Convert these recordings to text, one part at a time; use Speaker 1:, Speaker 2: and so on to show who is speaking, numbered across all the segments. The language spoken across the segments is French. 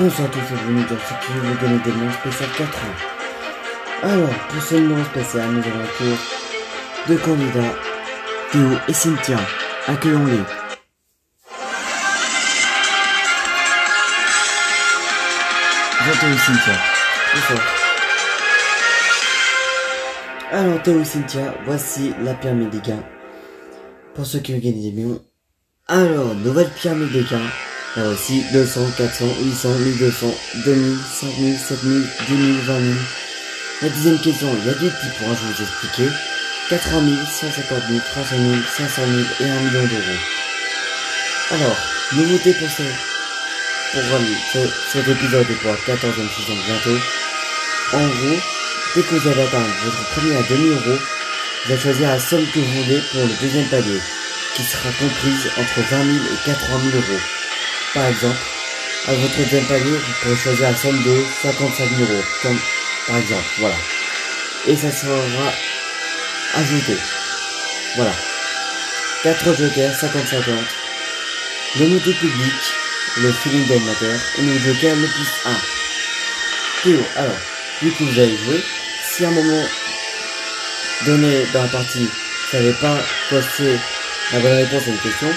Speaker 1: Bonjour à tous et bienvenue dans ce qui vous donne des noms spécial 4 ans. Alors, pour ce numéro spécial, nous avons un tour de candidats, Théo et Cynthia. Accueillons-les. Bonjour Théo et Cynthia. Bonsoir. Alors Théo et Cynthia, voici la pyramide des gains. Pour ceux qui veulent gagner des millions. Alors, nouvelle pyramide des gains. Là aussi, 200, 400, 800, 1200, 2000, 5000, 7000, 10 000, 20 000. La deuxième question, il y a des petits points, je vais vous expliquer. 80 000, 150 000, 300 000, 500 000 et 1 million d'euros. Alors, nouveauté pour cet épisode est pour la 14e saison bientôt. En gros, dès que vous allez atteindre votre premier à 2000 euros, vous allez choisir la somme que vous voulez pour le deuxième palier, qui sera comprise entre 20 000 et 80 000 euros. Par exemple, à votre deuxième palier, vous pourrez choisir la somme de 55 000 euros, comme par exemple, voilà. Et ça sera ajouté. Voilà. 4 jokers, 50-50. Le noté public, le feeling d'animateur, et le joker le plus 1. Théo, alors, du coup vous allez jouer. Si à un moment donné dans la partie, vous savez pas quoi c'est la bonne réponse à une question,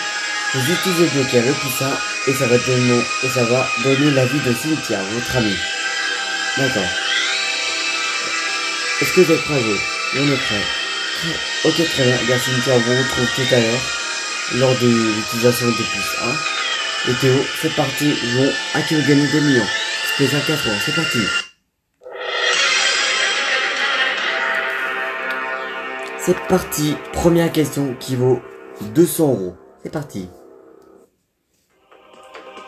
Speaker 1: vous utilisez le joker le plus 1 et ça va donner l'avis de Cynthia, votre ami. D'accord. Est-ce que vous êtes prêts à jouer? On est prêt. Ok, très bien. Bien, Cynthia, on vous retrouve tout à l'heure lors de l'utilisation de plus 1. Et Théo, c'est parti. Jouons à qui veut gagner des millions. Spécial 4 ans, c'est parti. C'est parti. Première question qui vaut 200 euros. C'est parti.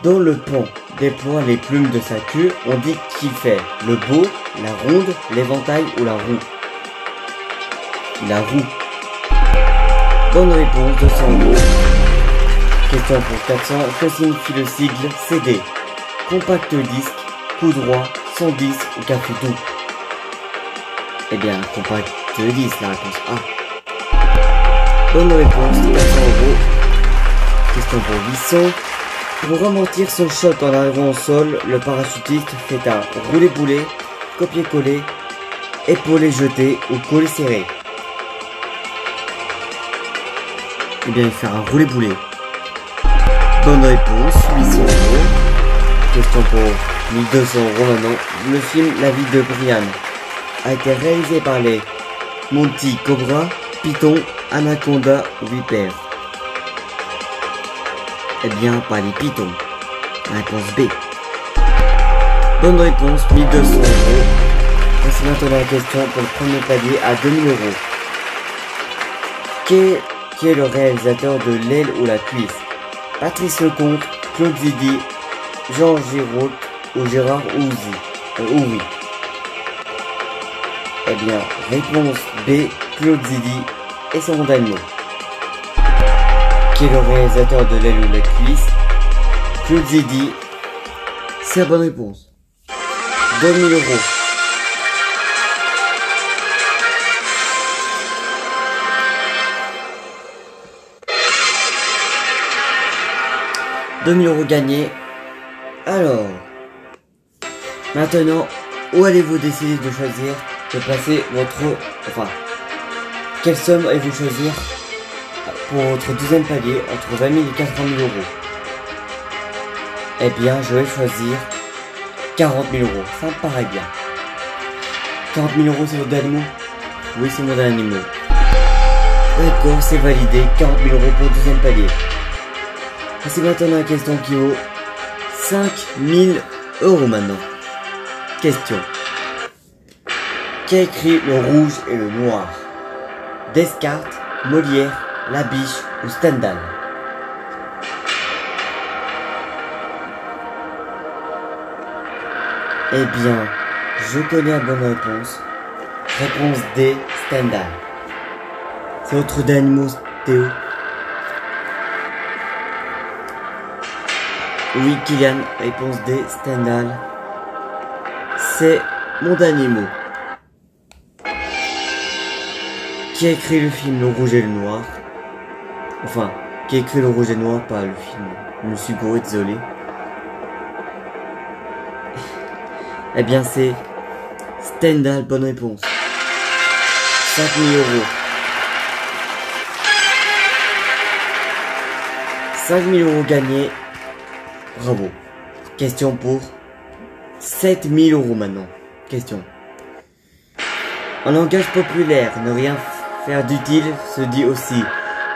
Speaker 1: Dans le pont déploie les plumes de sa queue, on dit qu'il fait le beau, la ronde, l'éventail ou la roue. La roue. Bonne réponse, 200 euros. Question pour 400, que signifie le sigle CD? Compact disque, coup droit, 110 ou café doux? Eh bien, compact disque, la réponse A. Bonne réponse, 400 euros. Question pour 800. Pour ralentir son choc en arrivant au sol, le parachutiste fait un roulé-boulé, copier-coller, épaulé-jeté ou coller-serré. Eh bien, il fait un roulé-boulé. Bonne réponse, 800 euros. Question pour 1200 euros maintenant. Le film La vie de Brian a été réalisé par les Monty Cobra, Python, Anaconda ou Vipère. Eh bien, pas les pitons. Réponse B. Bonne réponse, 1200 euros. Voici maintenant la question pour le premier palier à 2000 euros. Qui est le réalisateur de L'aile ou la cuisse? Patrice Lecomte, Claude Zidi, Jean Giraud ou Gérard Houry? Eh bien, réponse B, Claude Zidi et son nom d'animaux. Qui est le réalisateur de L'aile ou la cuisse? Claude Zidi. C'est la bonne réponse. 2000 euros. €2000 gagnés. Alors, maintenant, où allez-vous décider de choisir de placer quelle somme allez-vous choisir pour votre deuxième palier entre 20 000 et 80 000 euros? Eh bien, je vais choisir 40 000 euros. Ça me paraît bien. 40 000 euros, c'est votre animaux? Oui, c'est mon animaux. D'accord, c'est validé. 40 000 euros pour le deuxième palier. Et c'est maintenant la question qui vaut 5 000 euros maintenant. Question. Qui a écrit Le Rouge et le Noir? Descartes, Molière, Labiche ou Stendhal? Eh bien, je connais la bonne réponse. Réponse D, Stendhal. C'est votre d'animaux, Théo? Oui, Kylian, réponse D, Stendhal. C'est mon d'animaux. Qui a écrit le film Le Rouge et le Noir? Enfin, qui a écrit Le Rouge et le Noir, pas le film. Je me suis gouré, désolé. Eh bien c'est Stendhal, bonne réponse. 5000 euros. 5000 euros gagnés. Bravo. Question pour 7000 euros maintenant. Question. En langage populaire, ne rien faire d'utile se dit aussi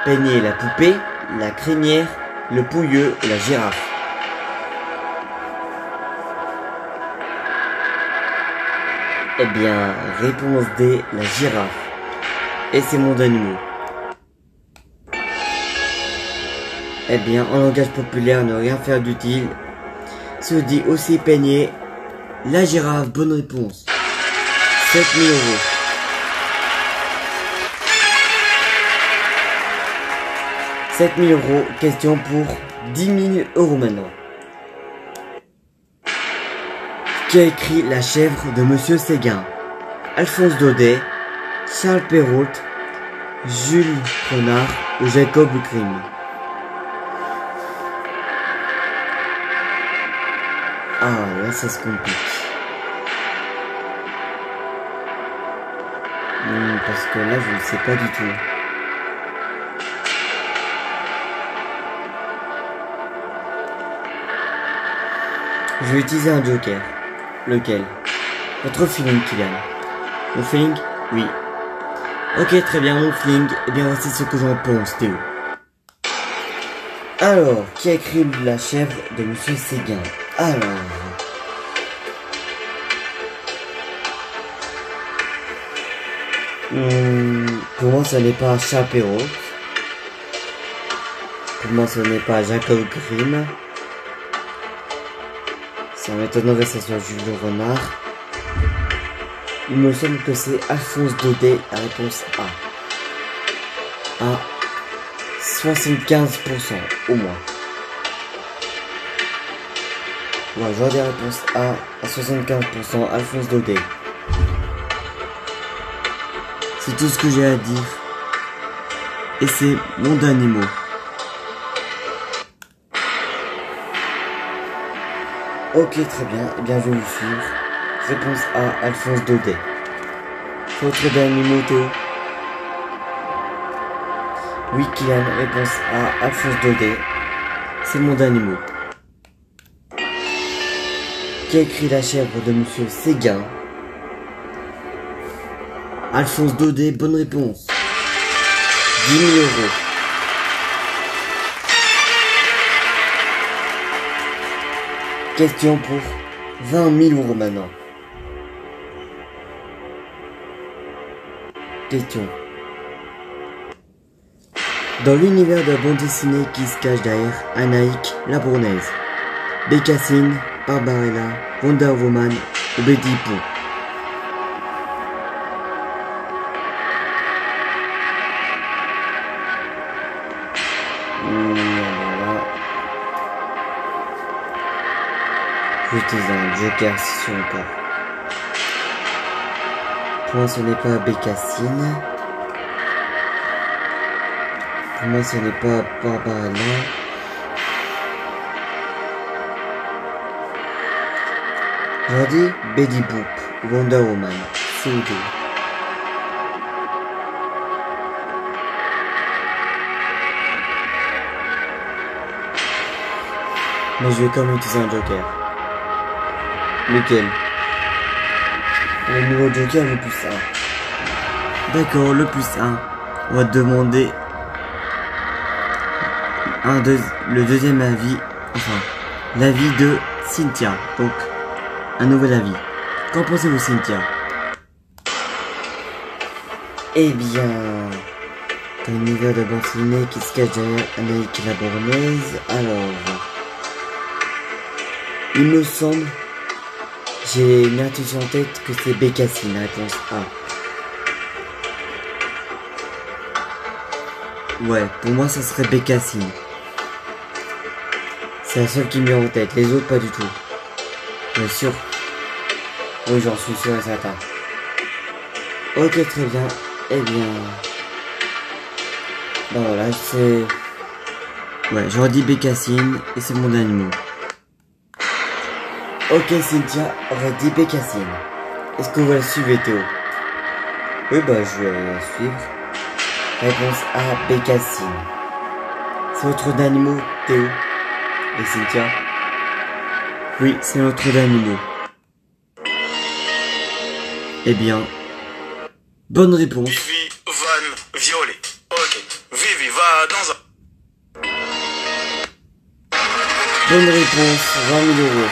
Speaker 1: peigner la poupée, la crinière, le pouilleux et la girafe. Eh bien, réponse D, la girafe. Et c'est mon animaux. Eh bien, en langage populaire, ne rien faire d'utile se dit aussi peigner la girafe. Bonne réponse. 7000 euros. « 7000 euros, question pour 10 000 euros maintenant. Qui a écrit La chèvre de Monsieur Séguin? Alphonse Daudet, Charles Perrault, Jules Renard ou Jacob Grimm? Ah, là ça se complique. Parce que là je ne sais pas du tout. Je vais utiliser un joker. Lequel? Votre feeling, Kylian. Mon feeling? Oui. Ok, très bien, mon feeling. Eh bien, voici ce que j'en pense, Théo. Alors, qui a écrit La chèvre de Monsieur Séguin? Alors... pour moi, ce n'est pas Charles Perrault. Pour moi, ce n'est pas Jacob Grimm. Ça m'étonnerait que ce soit Jules Renard. Il me semble que c'est Alphonse Daudet, la réponse A. À 75% au moins. Ouais, je vois des réponses A à 75%, Alphonse Daudet. C'est tout ce que j'ai à dire. Et c'est mon dernier mot. Ok, très bien. Eh bien, je vais vous suivre. Réponse A, Alphonse Daudet. Votre dernier mot, Théo? Oui, Kylian. Réponse A, Alphonse Daudet. C'est mon dernier mot. Qui a écrit La chèvre de Monsieur Séguin? Alphonse Daudet, bonne réponse. 10 000 euros. Question pour 20 000 euros maintenant. Question. Dans l'univers de la bande dessinée qui se cache derrière Anaïk la Bournaise, Bécassine, Barbarella, Wonder Woman ou Betty Pooh. J'utilise un joker sur le cas. Pour moi, ce n'est pas Bécassine. Pour moi, ce n'est pas Barbarella. J'aurais dit Betty Boop, Wonder Woman, c'est où deux. Mais je vais quand même utiliser un joker. Lequel? Le nouveau joker, le plus 1. D'accord, le plus 1. On va te demander le deuxième avis, enfin, l'avis de Cynthia. Donc, un nouvel avis. Qu'en pensez-vous, Cynthia? Eh bien, t'as une univers de bande dessinée qui se cache derrière Anaïk la Bournaise. Alors, il me semble, j'ai une intuition en tête que c'est Bécassine, réponse A. Ouais, pour moi ça serait Bécassine. C'est la seule qui me vient en tête, les autres pas du tout. Bien sûr. Oui, j'en suis sûr et certain. Ok, très bien. Eh bien... Ben voilà, c'est... Ouais, j'aurais dit Bécassine et c'est mon dernier mot. Ok, Cynthia aurait dit Bécassine. Est-ce que vous la suivez, Théo? Oui, bah je vais la suivre. Réponse A, Bécassine. C'est votre d'animaux, Théo et Cynthia? Oui, c'est notre d'animaux. Eh bien, bonne réponse.
Speaker 2: Vivi van violet. Ok. Vivi va dans un...
Speaker 1: Bonne réponse, 20 000 euros.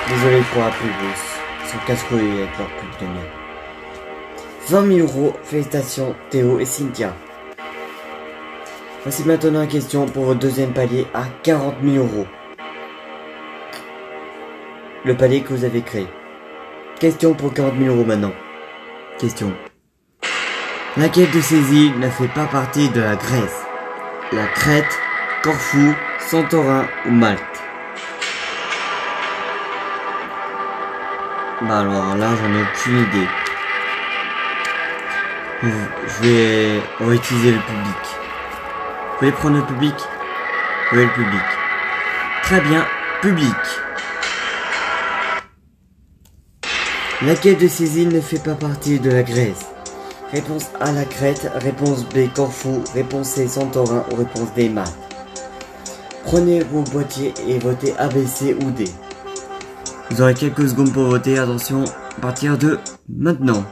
Speaker 1: Désolé pour la pub, ils sont casse-couilles avec leur pub de merde. 20 000 euros, félicitations Théo et Cynthia. Voici maintenant la question pour votre deuxième palier à 40 000 euros. Le palier que vous avez créé. Question pour 40 000 euros maintenant. Question. Laquelle de ces îles ne fait pas partie de la Grèce? La Crète, Corfou, Santorin ou Malte? Bah alors là j'en ai aucune idée. On va utiliser le public. Vous voulez prendre le public? Oui, le public. Très bien, public. Laquelle de ces îles ne fait pas partie de la Grèce? Réponse A, la Crète. Réponse B, Corfou. Réponse C, Santorin. Ou réponse D, Malte. Prenez vos boîtiers et votez A, B, C ou D. Vous aurez quelques secondes pour voter. Attention, à partir de maintenant.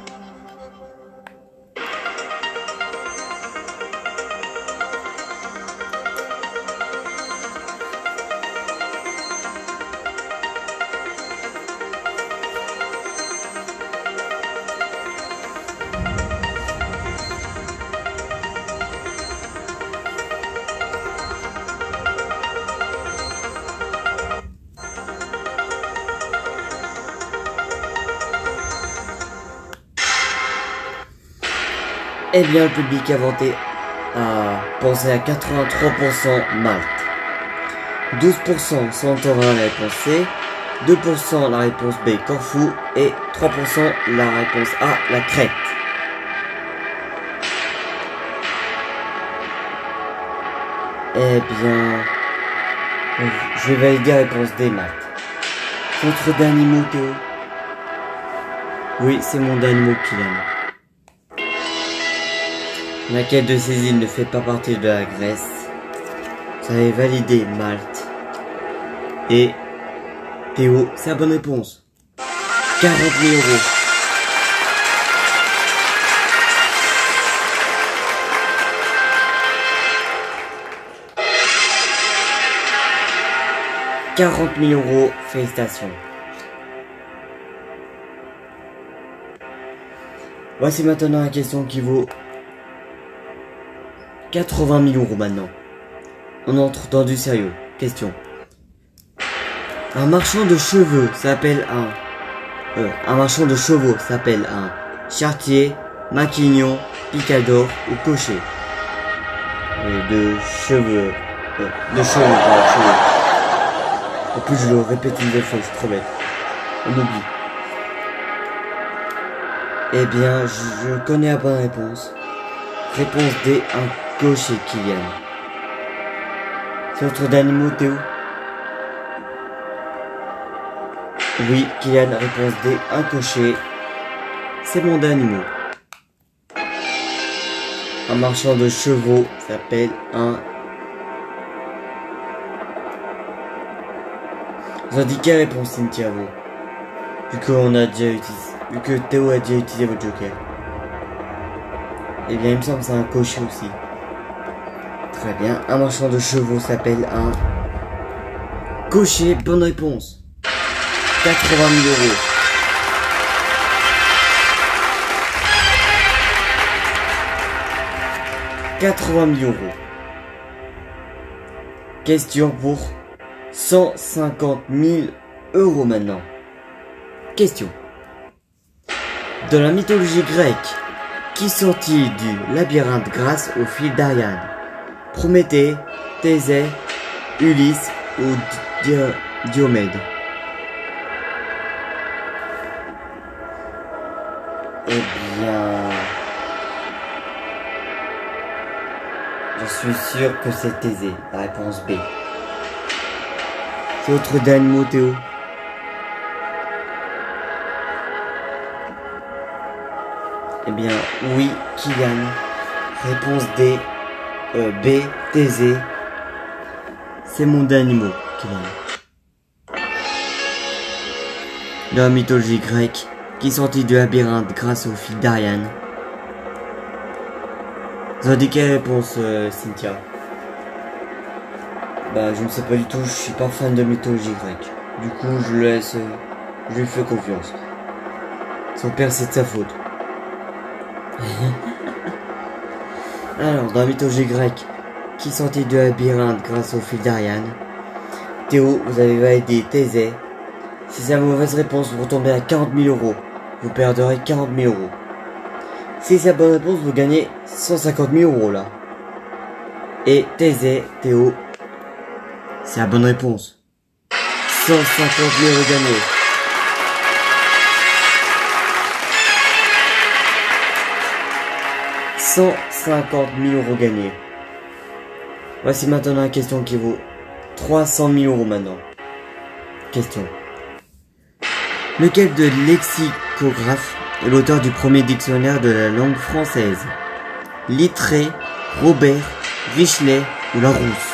Speaker 1: Eh bien, le public a pensé à 83% Malte, 12% Santorin la réponse C, 2% la réponse B Corfou et 3% la réponse A la Crète. Eh bien, je vais valider la réponse D Malte. Votre dernier mot Théo? Oui, c'est mon dernier mot qu'il aime. Laquelle de ces îles ne fait pas partie de la Grèce? Vous avez validé Malte. Et Théo, c'est la bonne réponse. 40 000 euros. « 40 000 euros, félicitations. Voici maintenant la question qui vaut 80 000 euros maintenant. On entre dans du sérieux. Question. Un marchand de cheveux s'appelle un marchand de chevaux s'appelle un charretier, maquignon, picador ou cocher. De cheveux. De cheveux, pas de cheveux. En plus, je le répète une fois, c'est trop bête. On oublie. Eh bien, je connais la bonne réponse. Réponse D, un cocher, Kylian. C'est votre d'animaux, Théo? Oui, Kylian, réponse D, un cocher. C'est mon d'animaux. Un marchand de chevaux s'appelle un... Vous indiquez la réponse, Cynthia, vous. Vu que Théo a déjà utilisé votre joker. Eh bien, il me semble que c'est un cocher aussi. Très bien. Un marchand de chevaux s'appelle un cocher. Bonne réponse. 80 000 euros. « 80 000 euros. Question pour 150 000 euros maintenant. Question. Dans la mythologie grecque, qui sortit du labyrinthe grâce au fil d'Ariane? Prométhée, Thésée, Ulysse ou Diomède? Eh bien... Je suis sûr que c'est Thésée, la réponse B. C'est votre dernier Théo. Eh bien, oui, Kylian. Réponse D. B. Thésée. C'est mon dernier mot, Kylian. Dans la mythologie grecque, qui sortit du labyrinthe grâce au fil d'Ariane. Vous avez dit quelle réponse, Cynthia? Bah, je ne sais pas du tout, je suis pas fan de mythologie grecque. Du coup, je lui fais confiance. Son père, c'est de sa faute. Alors, dans la mythologie grecque, qui sortit du labyrinthe grâce au fil d'Ariane? Théo, vous avez validé Thésée. Si c'est la mauvaise réponse, vous retombez à 40 000 €. Vous perdrez 40 000 €. Si c'est la bonne réponse, vous gagnez 150 000 € là. Et Thésée, Théo, c'est la bonne réponse. 150 000 € gagnés. « 150 000 € gagnés. Voici maintenant la question qui vaut 300 000 € maintenant. Question. Lequel de lexicographes est l'auteur du premier dictionnaire de la langue française? Littré, Robert, Richelet ou Larousse?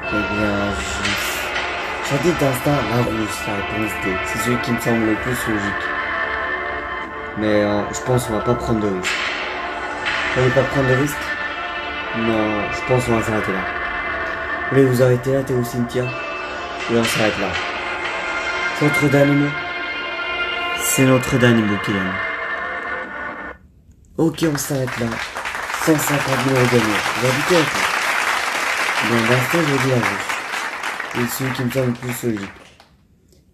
Speaker 1: Eh bien, j'en dis d'instinct Larousse, la réponse D. C'est celui qui me semble le plus logique. Mais je pense qu'on va pas prendre de risque. Vous voulez pas prendre de risque? Non, je pense qu'on va s'arrêter là. Vous voulez vous arrêter là, Théo, Cynthia? Oui, on s'arrête là. C'est notre dernier mot? C'est notre dernier mot, Kylian. Ok, on s'arrête là. 150 000 € gagnés. Vous habitez à quoi? Bien, l'instant, je dis Larousse. Et celui qui me semble le plus logique.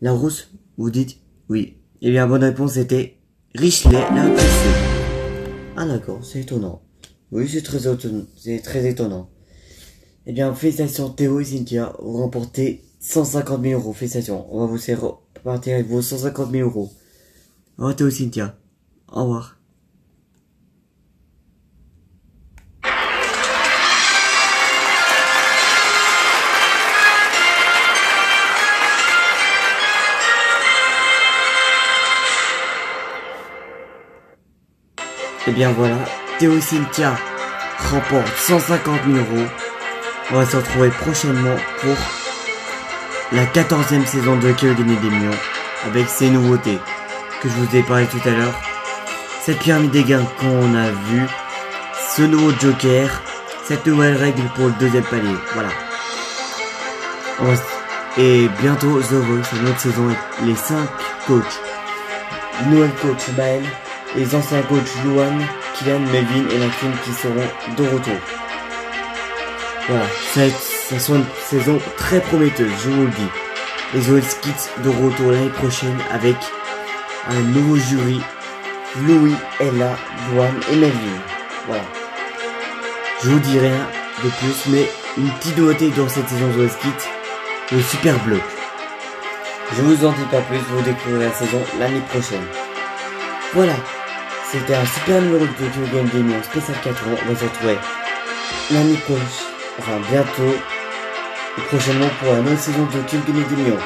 Speaker 1: Larousse, vous dites? Oui. Et bien, la bonne réponse était Richelet, la réponse C. Ah d'accord, c'est étonnant. Oui, c'est très étonnant. Eh bien, félicitations Théo et Cynthia, vous remportez 150 000 €. Félicitations, on va vous faire repartir avec vos 150 000 €. Au revoir Théo et Cynthia. Au revoir. Et bien voilà, Théo et Cynthia remportent 150 000 €. On va se retrouver prochainement pour la 14e saison de Qui veut gagner des millions avec ses nouveautés que je vous ai parlé tout à l'heure. Cette pyramide des gains qu'on a vu, ce nouveau joker, cette nouvelle règle pour le deuxième palier. Voilà. Et bientôt The Voice, une autre saison avec les 5 coachs. Nouvelle coach Maël. Les anciens coachs Luan, Kylian, Melvin et Lacune qui seront de retour. Voilà, ça sera une saison très prometteuse, je vous le dis. Les OS Kids de retour l'année prochaine avec un nouveau jury, Louis, Ella, Luan et Melvin. Voilà. Je vous dis rien de plus, mais une petite nouveauté dans cette saison de OS Kids, le Super Bloc. Je vous en dis pas plus, vous découvrirez la saison l'année prochaine. Voilà. C'était un super numéro de Qui veut gagner des millions spécial 4 ans. On va se retrouver l'année prochaine, enfin bientôt, et prochainement pour la nouvelle saison de Qui veut gagner des millions.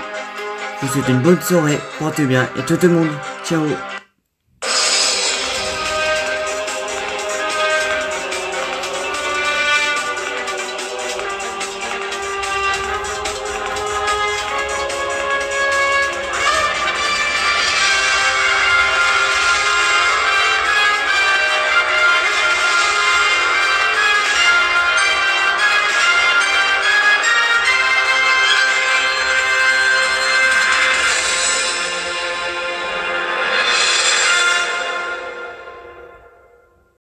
Speaker 1: Je vous souhaite une bonne soirée, portez bien et tout le monde. Ciao.